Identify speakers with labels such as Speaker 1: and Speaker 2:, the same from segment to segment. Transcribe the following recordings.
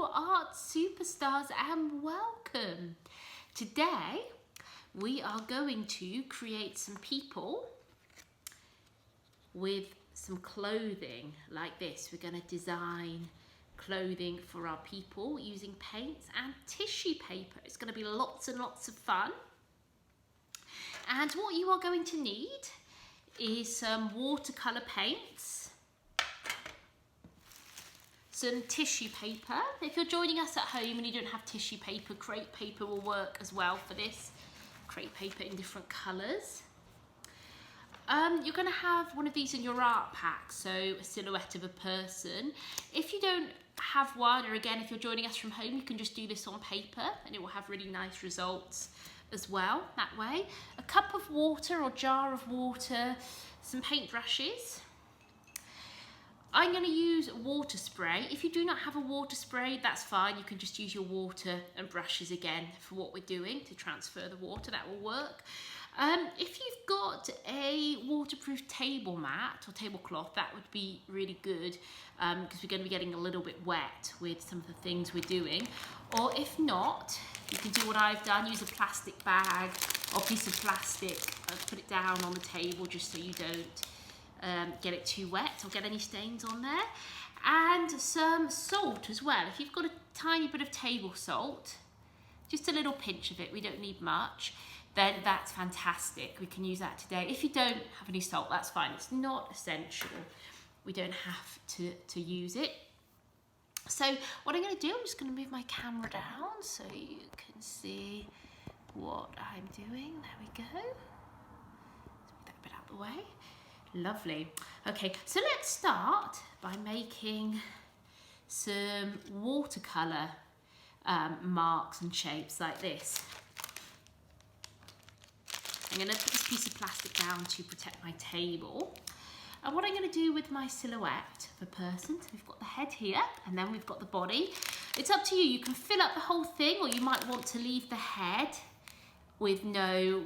Speaker 1: Hello art superstars and welcome. Today we are going to create some people with some clothing like this. We're going to design clothing for our people using paints and tissue paper. It's going to be lots and lots of fun. And what you are going to need is some watercolour paints, some tissue paper. If you're joining us at home and you don't have tissue paper, crepe paper will work as well for this. Crepe paper in different colours. You're going to have one of these in your art pack, so a silhouette of a person. If you don't have one, or again, if you're joining us from home, you can just do this on paper and it will have really nice results as well that way. A cup of water or jar of water, some paintbrushes. I'm going to use water spray. If you do not have a water spray, that's fine. You can just use your water and brushes again for what we're doing to transfer the water. That will work. If you've got a waterproof table mat or tablecloth, that would be really good because we're going to be getting a little bit wet with some of the things we're doing. Or if not, you can do what I've done, use a plastic bag or piece of plastic, put it down on the table just so you don't get it too wet or get any stains on there. And some salt as well. If you've got a tiny bit of table salt, just a little pinch of it, we don't need much, then that's fantastic. We can use that today. If you don't have any salt, that's fine. It's not essential. We don't have to use it. So what I'm going to do, I'm just going to move my camera down so you can see what I'm doing. There we go. Let's move that bit out of the way. Lovely. Okay, so let's start by making some watercolour marks and shapes like this. I'm going to put this piece of plastic down to protect my table. And what I'm going to do with my silhouette of a person, so we've got the head here and then we've got the body. It's up to you. You can fill up the whole thing, or you might want to leave the head with no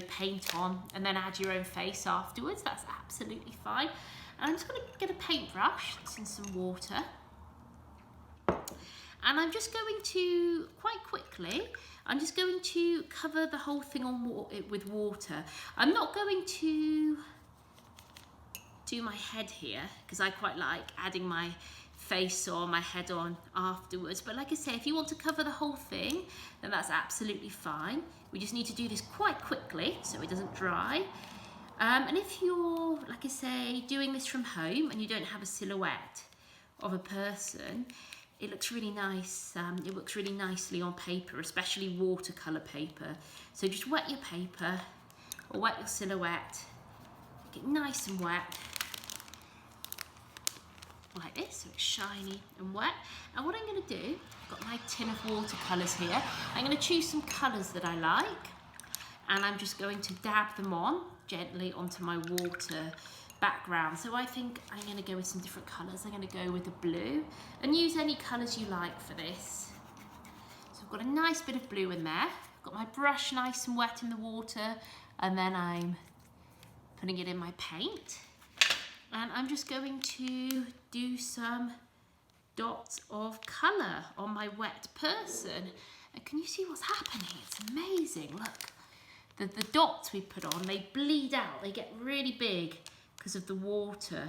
Speaker 1: paint on and then add your own face afterwards. That's absolutely fine. And I'm just going to get a paintbrush that's in some water. And I'm just going to, quite quickly, I'm just going to cover the whole thing with water. I'm not going to do my head here because I quite like adding my face or my head on afterwards. But like I say, if you want to cover the whole thing, then that's absolutely fine. We just need to do this quite quickly so it doesn't dry. And if you're, like I say, doing this from home and you don't have a silhouette of a person, it looks really nice. It looks really nicely on paper, especially watercolour paper. So just wet your paper or wet your silhouette, get nice and wet like this, so it's shiny and wet. And what I'm going to do, I've got my tin of watercolours here. I'm going to choose some colours that I like, and I'm just going to dab them on gently onto my water background. So I think I'm going to go with some different colours. I'm going to go with the blue, and use any colours you like for this. So I've got a nice bit of blue in there. I've got my brush nice and wet in the water, and then I'm putting it in my paint. And I'm just going to do some dots of colour on my wet person. And can you see what's happening? It's amazing. Look, the dots we put on, they bleed out. They get really big because of the water.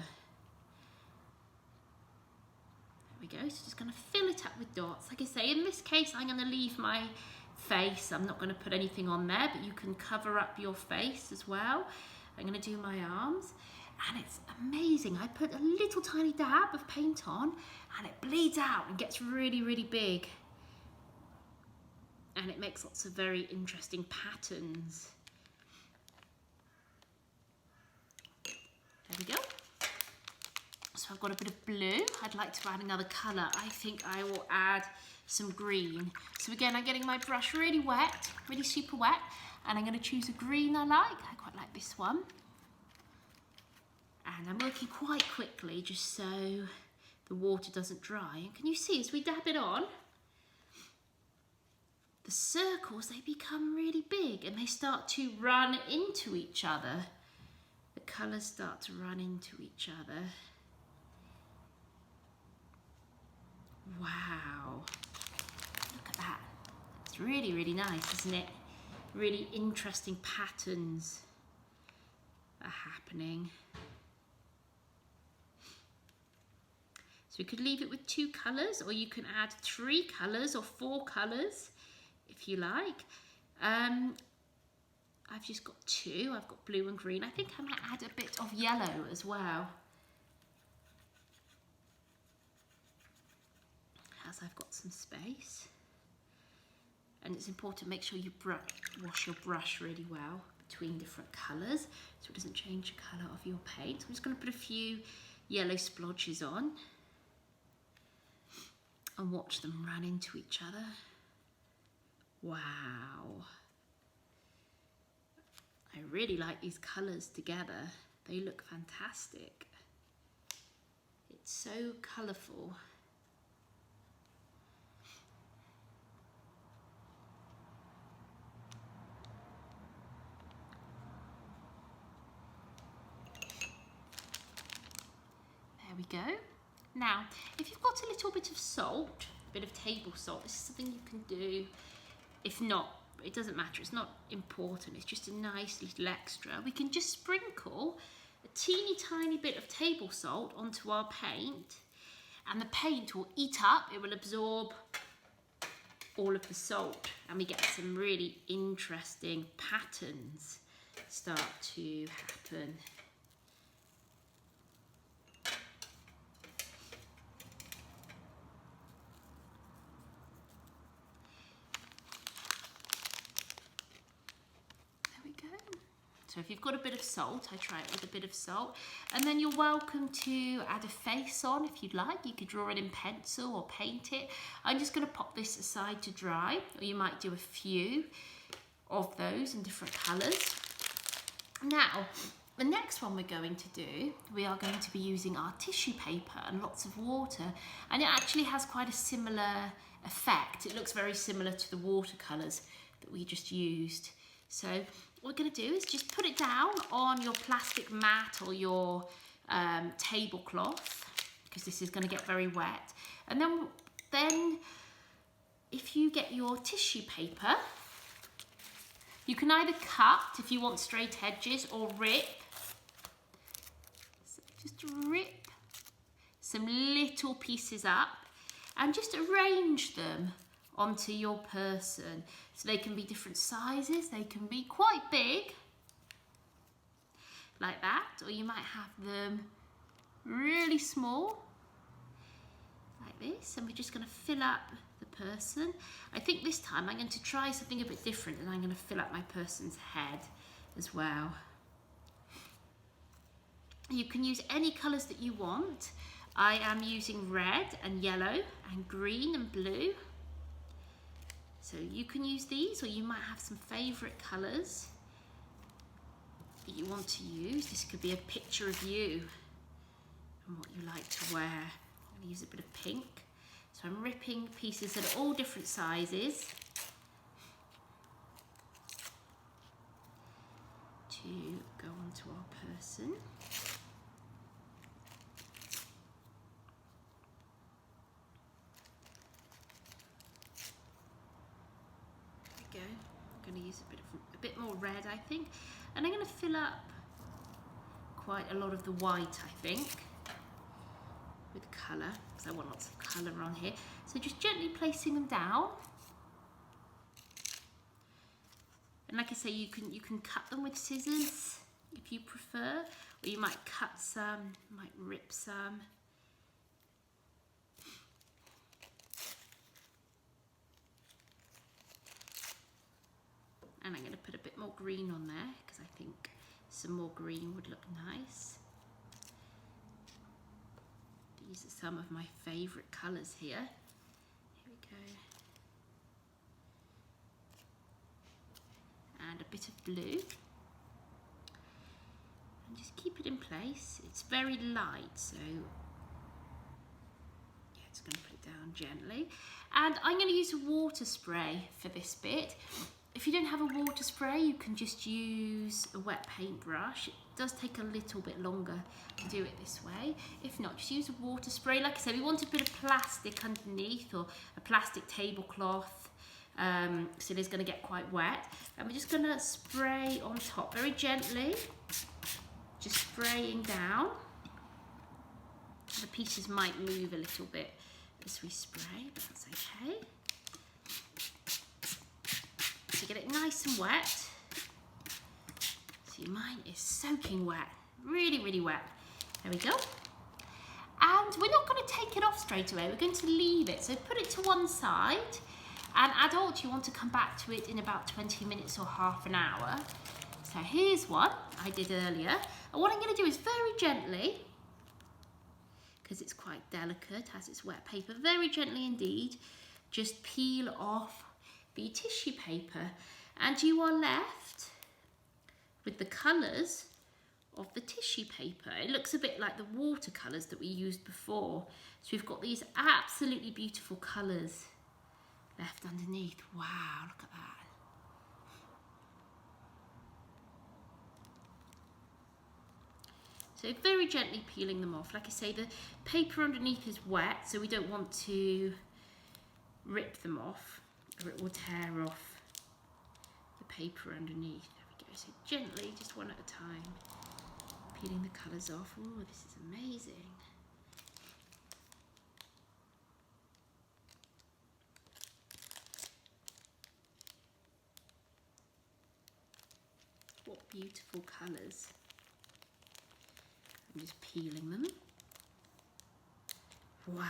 Speaker 1: There we go. So just going to fill it up with dots. Like I say, in this case, I'm going to leave my face. I'm not going to put anything on there, but you can cover up your face as well. I'm going to do my arms. And it's amazing. I put a little tiny dab of paint on and it bleeds out and gets really, really big. And it makes lots of very interesting patterns. There we go. So I've got a bit of blue. I'd like to add another colour. I think I will add some green. So again, I'm getting my brush really wet, really super wet. And I'm going to choose a green I like. I quite like this one. And I'm working quite quickly just so the water doesn't dry. And can you see as we dab it on, the circles, they become really big and they start to run into each other. The colours start to run into each other. Wow, look at that. It's really, really nice, isn't it? Really interesting patterns are happening. So we could leave it with 2 colours, or you can add 3 colours or 4 colours if you like. I've just got 2. I've got blue and green. I think I might add a bit of yellow as well, as I've got some space. And it's important to make sure you wash your brush really well between different colours so it doesn't change the colour of your paint. So I'm just going to put a few yellow splodges on and watch them run into each other. Wow. I really like these colours together. They look fantastic. It's so colourful. There we go. Now, if you've got a little bit of salt, a bit of table salt, this is something you can do. If not, it doesn't matter, it's not important, it's just a nice little extra. We can just sprinkle a teeny tiny bit of table salt onto our paint, and the paint will eat up, it will absorb all of the salt, and we get some really interesting patterns start to happen. So if you've got a bit of salt, I try it with a bit of salt. And then you're welcome to add a face on if you'd like. You could draw it in pencil or paint it. I'm just going to pop this aside to dry, or you might do a few of those in different colours. Now, the next one we're going to do, we are going to be using our tissue paper and lots of water. And it actually has quite a similar effect. It looks very similar to the watercolours that we just used. So what we're going to do is just put it down on your plastic mat or your tablecloth, because this is going to get very wet. And then if you get your tissue paper, you can either cut if you want straight edges or rip. So just rip some little pieces up and just arrange them onto your person. So they can be different sizes, they can be quite big, like that, or you might have them really small, like this, and we're just going to fill up the person. I think this time I'm going to try something a bit different, and I'm going to fill up my person's head as well. You can use any colours that you want. I am using red and yellow and green and blue. So you can use these, or you might have some favourite colours that you want to use. This could be a picture of you and what you like to wear. I'm going to use a bit of pink. So I'm ripping pieces that are all different sizes to go onto our person. I'm going to use a bit more red, I think, and I'm going to fill up quite a lot of the white, I think, with colour, because I want lots of colour on here. So just gently placing them down, and like I say, you can cut them with scissors if you prefer, or you might cut some, might rip some. And I'm going to put a bit more green on there, because I think some more green would look nice. These are some of my favourite colours here. Here we go. And a bit of blue. And just keep it in place. It's very light, so yeah, just going to put it down gently. And I'm going to use a water spray for this bit. if you don't have a water spray, you can just use a wet paintbrush. It does take a little bit longer to do it this way. If not, just use a water spray. Like I said, we want a bit of plastic underneath, or a plastic tablecloth, so it is going to get quite wet. And we're just going to spray on top very gently, just spraying down. The pieces might move a little bit as we spray, but that's okay. So get it nice and wet. See, mine is soaking wet, really, really wet. There we go. And we're not going to take it off straight away. We're going to leave it. So put it to one side. And adult, you want to come back to it in about 20 minutes or half an hour. So here's one I did earlier. And what I'm going to do is very gently, because it's quite delicate, has its wet paper, very gently indeed, just peel off the tissue paper, and you are left with the colours of the tissue paper. It looks a bit like the watercolours that we used before. So we've got these absolutely beautiful colours left underneath. Wow, look at that. So very gently peeling them off. Like I say, the paper underneath is wet, so we don't want to rip them off, or it will tear off the paper underneath. There we go. So gently, just one at a time, peeling the colours off. Oh, this is amazing. What beautiful colours. I'm just peeling them. Wow,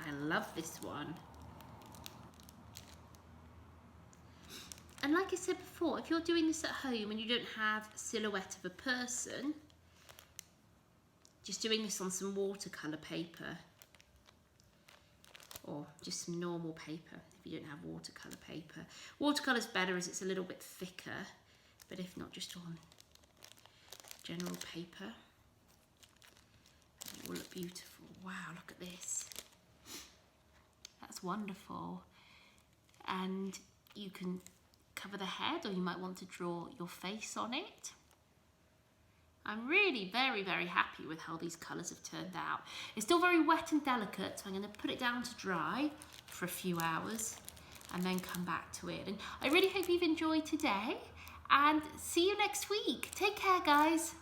Speaker 1: I love this one. And like I said before, if you're doing this at home and you don't have a silhouette of a person, just doing this on some watercolour paper, or just some normal paper if you don't have watercolour paper. Watercolour's better as it's a little bit thicker, but if not, just on general paper. It will look beautiful. Wow, look at this. That's wonderful. And you can cover the head, or you might want to draw your face on it. I'm really very, very happy with how these colours have turned out. It's still very wet and delicate, so I'm going to put it down to dry for a few hours and then come back to it. And I really hope you've enjoyed today, and see you next week. Take care, guys.